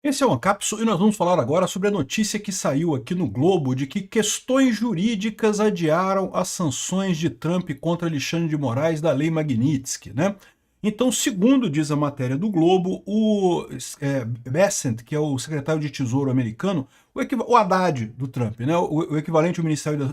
Esse é o Ancapsu e nós vamos falar agora sobre a notícia que saiu aqui no Globo de que questões jurídicas adiaram as sanções de Trump contra Alexandre de Moraes da Lei Magnitsky, né? Então, segundo diz a matéria do Globo, o Bessent, que é o secretário de Tesouro americano, o Haddad do Trump, né? O equivalente ao Ministério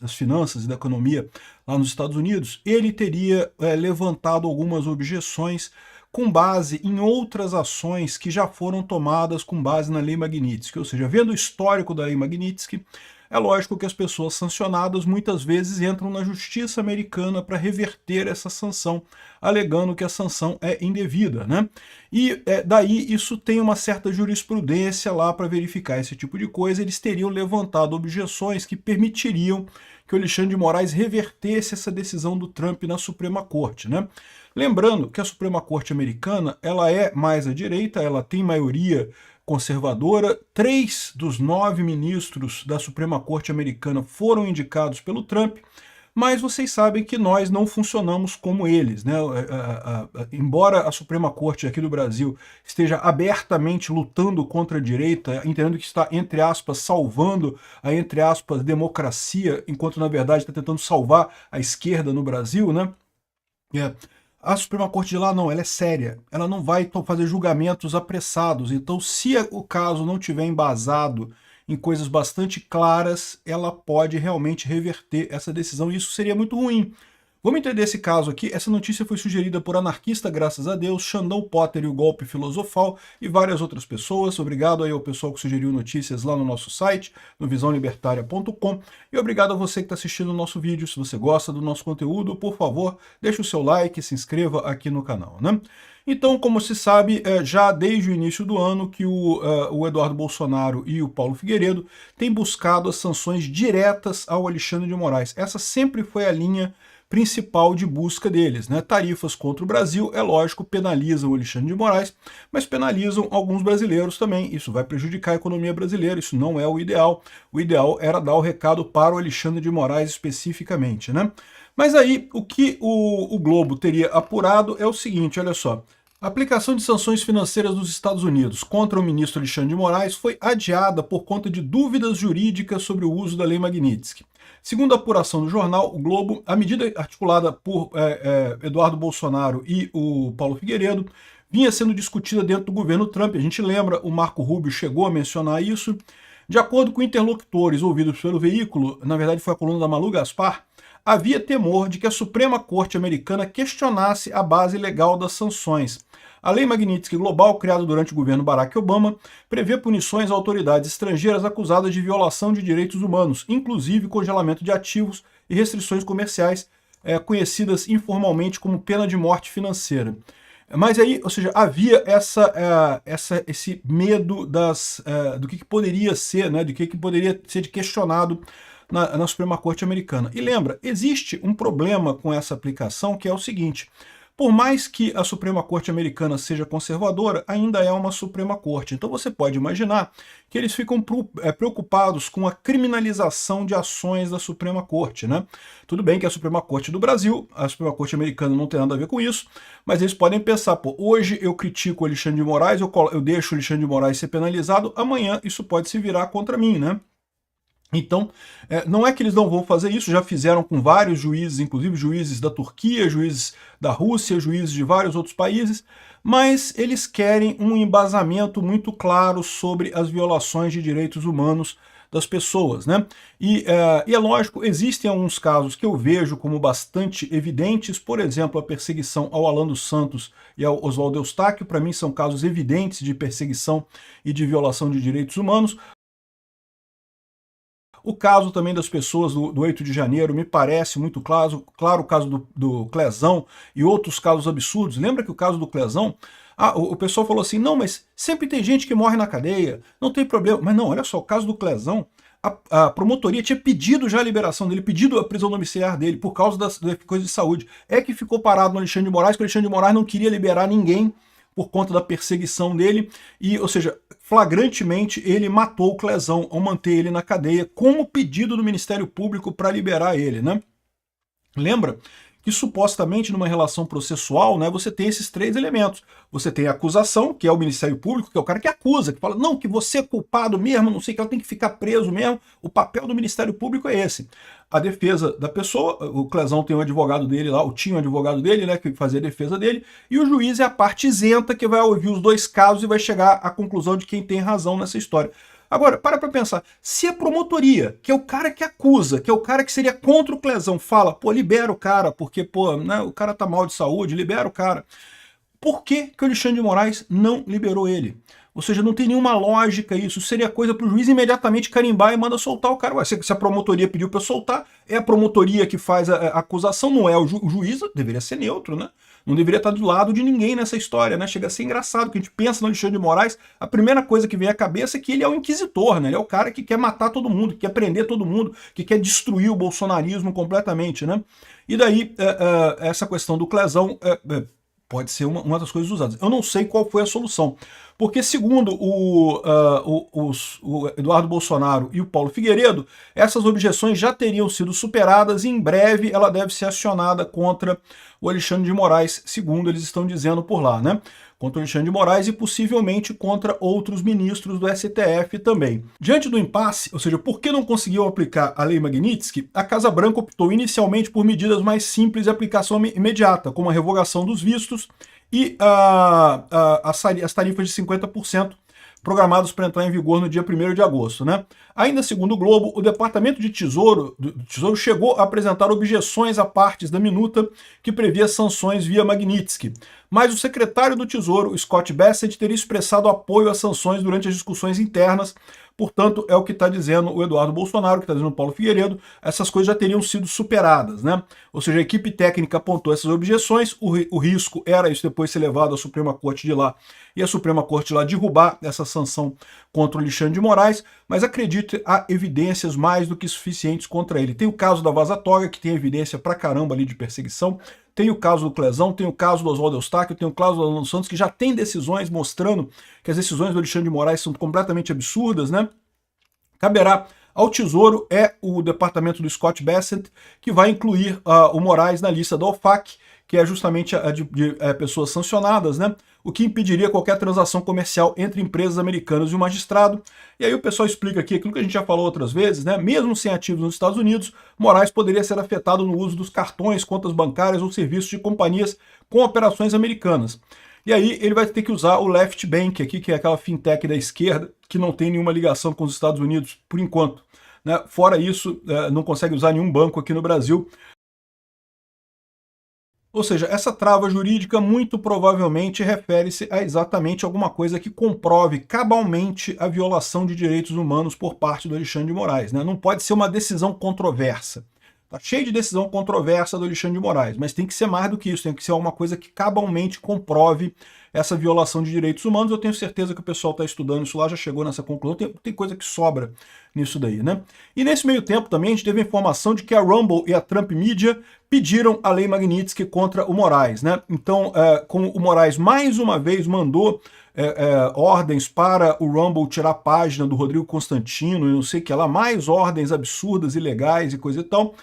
das Finanças e da Economia lá nos Estados Unidos, ele teria levantado algumas objeções com base em outras ações que já foram tomadas com base na Lei Magnitsky. Ou seja, vendo o histórico da Lei Magnitsky, é lógico que as pessoas sancionadas muitas vezes entram na justiça americana para reverter essa sanção, alegando que a sanção é indevida, né? E daí isso tem uma certa jurisprudência lá para verificar esse tipo de coisa. Eles teriam levantado objeções que permitiriam que o Alexandre de Moraes revertesse essa decisão do Trump na Suprema Corte, né? Lembrando que a Suprema Corte americana ela é mais à direita, ela tem maioria conservadora. 3 dos 9 ministros da Suprema Corte americana foram indicados pelo Trump, mas vocês sabem que nós não funcionamos como eles, né? Embora a Suprema Corte aqui do Brasil esteja abertamente lutando contra a direita, entendendo que está, entre aspas, salvando a, entre aspas, democracia, enquanto na verdade está tentando salvar a esquerda no Brasil, né? A Suprema Corte de lá não, ela é séria, ela não vai fazer julgamentos apressados, então se o caso não tiver embasado em coisas bastante claras, ela pode realmente reverter essa decisão e isso seria muito ruim. Vamos entender esse caso aqui. Essa notícia foi sugerida por Anarquista, graças a Deus, Xandão Potter e o Golpe Filosofal e várias outras pessoas. Obrigado aí ao pessoal que sugeriu notícias lá no nosso site, no visãolibertaria.com. E obrigado a você que está assistindo o nosso vídeo. Se você gosta do nosso conteúdo, por favor, deixe o seu like e se inscreva aqui no canal, né? Então, como se sabe, já desde o início do ano que o Eduardo Bolsonaro e o Paulo Figueiredo têm buscado as sanções diretas ao Alexandre de Moraes. Essa sempre foi a linha principal de busca deles, né? Tarifas contra o Brasil, é lógico, penalizam o Alexandre de Moraes, mas penalizam alguns brasileiros também. Isso vai prejudicar a economia brasileira, isso não é o ideal. O ideal era dar o recado para o Alexandre de Moraes especificamente, né? Mas aí, o que o Globo teria apurado é o seguinte, olha só. A aplicação de sanções financeiras dos Estados Unidos contra o ministro Alexandre de Moraes foi adiada por conta de dúvidas jurídicas sobre o uso da Lei Magnitsky. Segundo a apuração do jornal O Globo, a medida articulada por Eduardo Bolsonaro e o Paulo Figueiredo vinha sendo discutida dentro do governo Trump. A gente lembra, o Marco Rubio chegou a mencionar isso. De acordo com interlocutores ouvidos pelo veículo, na verdade foi a coluna da Malu Gaspar, havia temor de que a Suprema Corte americana questionasse a base legal das sanções. A Lei Magnitsky Global, criada durante o governo Barack Obama, prevê punições a autoridades estrangeiras acusadas de violação de direitos humanos, inclusive congelamento de ativos e restrições comerciais, conhecidas informalmente como pena de morte financeira. Mas aí, ou seja, havia esse medo do que poderia ser, né, do que poderia ser questionado na Suprema Corte americana. E lembra, existe um problema com essa aplicação que é o seguinte: por mais que a Suprema Corte americana seja conservadora, ainda é uma Suprema Corte. Então você pode imaginar que eles ficam preocupados com a criminalização de ações da Suprema Corte, né? Tudo bem que a Suprema Corte do Brasil, a Suprema Corte americana não tem nada a ver com isso, mas eles podem pensar, pô, hoje eu critico o Alexandre de Moraes, eu deixo o Alexandre de Moraes ser penalizado, amanhã isso pode se virar contra mim, né? Então, não é que eles não vão fazer isso, já fizeram com vários juízes, inclusive juízes da Turquia, juízes da Rússia, juízes de vários outros países, mas eles querem um embasamento muito claro sobre as violações de direitos humanos das pessoas, né? E é lógico, existem alguns casos que eu vejo como bastante evidentes, por exemplo, a perseguição ao Alan dos Santos e ao Oswaldo Eustáquio, para mim são casos evidentes de perseguição e de violação de direitos humanos. O caso também das pessoas do 8 de janeiro me parece muito claro o caso do Clezão e outros casos absurdos. Lembra que o caso do Clezão, o pessoal falou assim, não, mas sempre tem gente que morre na cadeia, não tem problema. Mas não, olha só, o caso do Clezão, a promotoria tinha pedido já a liberação dele, pedido a prisão domiciliar dele por causa das coisas de saúde. É que ficou parado no Alexandre de Moraes, que o Alexandre de Moraes não queria liberar ninguém por conta da perseguição dele, e, ou seja, flagrantemente ele matou o Clezão ao manter ele na cadeia, como pedido do Ministério Público para liberar ele, né? Lembra que supostamente numa relação processual, né, você tem esses três elementos. Você tem a acusação, que é o Ministério Público, que é o cara que acusa, que fala, não, que você é culpado mesmo, não sei, que ela tem que ficar preso mesmo. O papel do Ministério Público é esse. A defesa da pessoa, o Clezão tem um advogado dele lá, ou tinha um advogado dele, né, que fazia a defesa dele, e o juiz é a parte isenta que vai ouvir os dois casos e vai chegar à conclusão de quem tem razão nessa história. Agora, para pensar, se a promotoria, que é o cara que acusa, que é o cara que seria contra o Clezão, fala, pô, libera o cara, porque, pô, né, o cara tá mal de saúde, libera o cara. Por que o Alexandre de Moraes não liberou ele? Ou seja, não tem nenhuma lógica isso. Seria coisa para o juiz imediatamente carimbar e manda soltar o cara. Ué, se a promotoria pediu para soltar, é a promotoria que faz a acusação, não é o juiz, deveria ser neutro, né? Não deveria estar do lado de ninguém nessa história, né? Chega a ser engraçado, que a gente pensa no Alexandre de Moraes, a primeira coisa que vem à cabeça é que ele é o inquisitor, né? Ele é o cara que quer matar todo mundo, que quer prender todo mundo, que quer destruir o bolsonarismo completamente, né? E daí, essa questão do Clezão pode ser uma das coisas usadas. Eu não sei qual foi a solução, porque segundo o Eduardo Bolsonaro e o Paulo Figueiredo, essas objeções já teriam sido superadas e em breve ela deve ser acionada contra o Alexandre de Moraes, segundo eles estão dizendo por lá, né? Contra o Alexandre de Moraes e possivelmente contra outros ministros do STF também. Diante do impasse, ou seja, por que não conseguiu aplicar a Lei Magnitsky, a Casa Branca optou inicialmente por medidas mais simples de aplicação imediata, como a revogação dos vistos e as tarifas de 50% programados para entrar em vigor no dia 1º de agosto. Né? Ainda segundo o Globo, o Departamento de Tesouro chegou a apresentar objeções a partes da minuta que previa sanções via Magnitsky, mas o secretário do Tesouro, Scott Bessent, teria expressado apoio às sanções durante as discussões internas. Portanto, é o que está dizendo o Eduardo Bolsonaro, que está dizendo o Paulo Figueiredo, essas coisas já teriam sido superadas, né? Ou seja, a equipe técnica apontou essas objeções, o risco era isso depois ser levado à Suprema Corte de lá, e a Suprema Corte de lá derrubar essa sanção contra o Alexandre de Moraes, mas acredite, há evidências mais do que suficientes contra ele. Tem o caso da Vaza Toga, que tem evidência pra caramba ali de perseguição, tem o caso do Clezão, tem o caso do Oswaldo Eustáquio, tem o caso do Alan Santos, que já tem decisões mostrando que as decisões do Alexandre de Moraes são completamente absurdas, né? Caberá ao Tesouro o departamento do Scott Bessent, que vai incluir o Moraes na lista da OFAC, que é justamente a de pessoas sancionadas, né? O que impediria qualquer transação comercial entre empresas americanas e o magistrado. E aí o pessoal explica aqui aquilo que a gente já falou outras vezes, né? Mesmo sem ativos nos Estados Unidos, Moraes poderia ser afetado no uso dos cartões, contas bancárias ou serviços de companhias com operações americanas. E aí ele vai ter que usar o Left Bank aqui, que é aquela fintech da esquerda, que não tem nenhuma ligação com os Estados Unidos, por enquanto. Né? Fora isso, não consegue usar nenhum banco aqui no Brasil. Ou seja, essa trava jurídica muito provavelmente refere-se a exatamente alguma coisa que comprove cabalmente a violação de direitos humanos por parte do Alexandre de Moraes. Né? Não pode ser uma decisão controversa. Está cheio de decisão controversa do Alexandre de Moraes, mas tem que ser mais do que isso, tem que ser alguma coisa que cabalmente comprove essa violação de direitos humanos. Eu tenho certeza que o pessoal está estudando isso lá, já chegou nessa conclusão, tem coisa que sobra nisso daí, né? E nesse meio tempo também a gente teve a informação de que a Rumble e a Trump Media pediram a Lei Magnitsky contra o Moraes, né? Então, como o Moraes mais uma vez mandou ordens para o Rumble tirar a página do Rodrigo Constantino e não sei o que lá, mais ordens absurdas, ilegais e coisa e tal,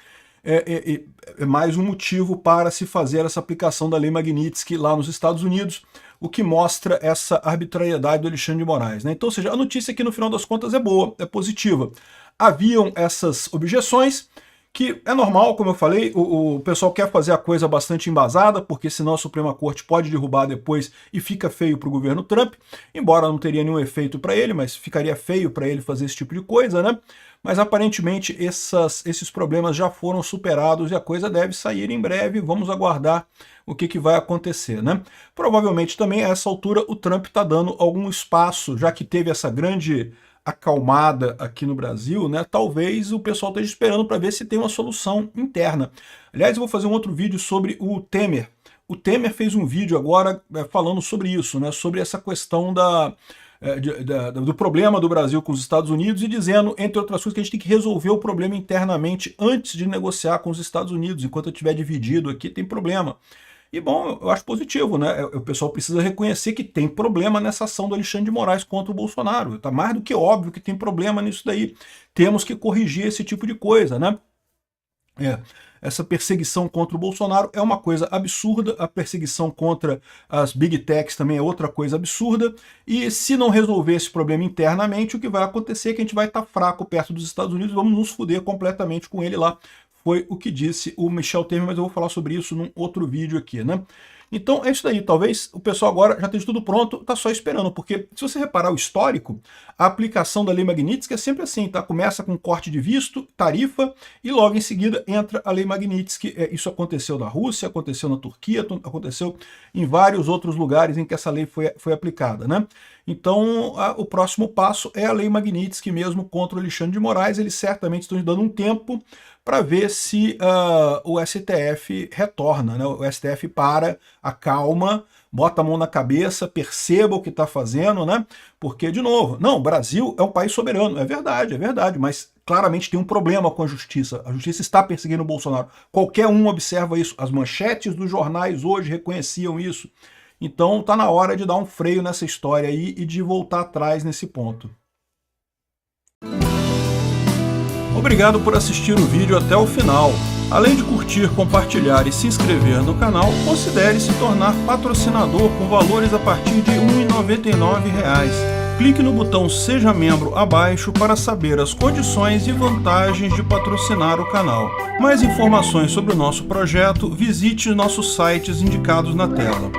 é mais um motivo para se fazer essa aplicação da Lei Magnitsky lá nos Estados Unidos, o que mostra essa arbitrariedade do Alexandre de Moraes. Né? Então, ou seja, a notícia aqui no final das contas é boa, é positiva. Haviam essas objeções, que é normal, como eu falei, o pessoal quer fazer a coisa bastante embasada, porque senão a Suprema Corte pode derrubar depois e fica feio para o governo Trump, embora não teria nenhum efeito para ele, mas ficaria feio para ele fazer esse tipo de coisa, né? Mas aparentemente esses problemas já foram superados e a coisa deve sair em breve, vamos aguardar o que vai acontecer, né? Provavelmente também a essa altura o Trump está dando algum espaço, já que teve essa grande acalmada aqui no Brasil, né? Talvez o pessoal esteja esperando para ver se tem uma solução interna. Aliás, eu vou fazer um outro vídeo sobre o Temer. O Temer fez um vídeo agora falando sobre isso, né? Sobre essa questão do problema do Brasil com os Estados Unidos e dizendo, entre outras coisas, que a gente tem que resolver o problema internamente antes de negociar com os Estados Unidos. Enquanto eu estiver dividido aqui, tem problema. E bom, eu acho positivo, né? O pessoal precisa reconhecer que tem problema nessa ação do Alexandre de Moraes contra o Bolsonaro. Está mais do que óbvio que tem problema nisso daí. Temos que corrigir esse tipo de coisa, né? essa perseguição contra o Bolsonaro é uma coisa absurda, a perseguição contra as Big Techs também é outra coisa absurda, e se não resolver esse problema internamente, o que vai acontecer é que a gente vai estar fraco perto dos Estados Unidos e vamos nos fuder completamente com ele lá. Foi o que disse o Michel Temer, mas eu vou falar sobre isso num outro vídeo aqui, né? Então é isso daí, talvez o pessoal agora já esteja tudo pronto, tá só esperando, porque se você reparar o histórico, a aplicação da Lei Magnitsky é sempre assim, tá? Começa com corte de visto, tarifa, e logo em seguida entra a Lei Magnitsky. Isso aconteceu na Rússia, aconteceu na Turquia, aconteceu em vários outros lugares em que essa lei foi aplicada, né? Então o próximo passo é a Lei Magnitsky mesmo contra o Alexandre de Moraes. Eles certamente estão dando um tempo para ver se o STF retorna, né? O STF para, acalma, bota a mão na cabeça, perceba o que está fazendo, né? Porque, de novo, não, o Brasil é um país soberano, é verdade, mas claramente tem um problema com a justiça está perseguindo o Bolsonaro. Qualquer um observa isso, as manchetes dos jornais hoje reconheciam isso. Então tá na hora de dar um freio nessa história aí e de voltar atrás nesse ponto. Obrigado por assistir o vídeo até o final. Além de curtir, compartilhar e se inscrever no canal, considere se tornar patrocinador com valores a partir de R$ 1,99. Clique no botão Seja Membro abaixo para saber as condições e vantagens de patrocinar o canal. Mais informações sobre o nosso projeto, visite nossos sites indicados na tela.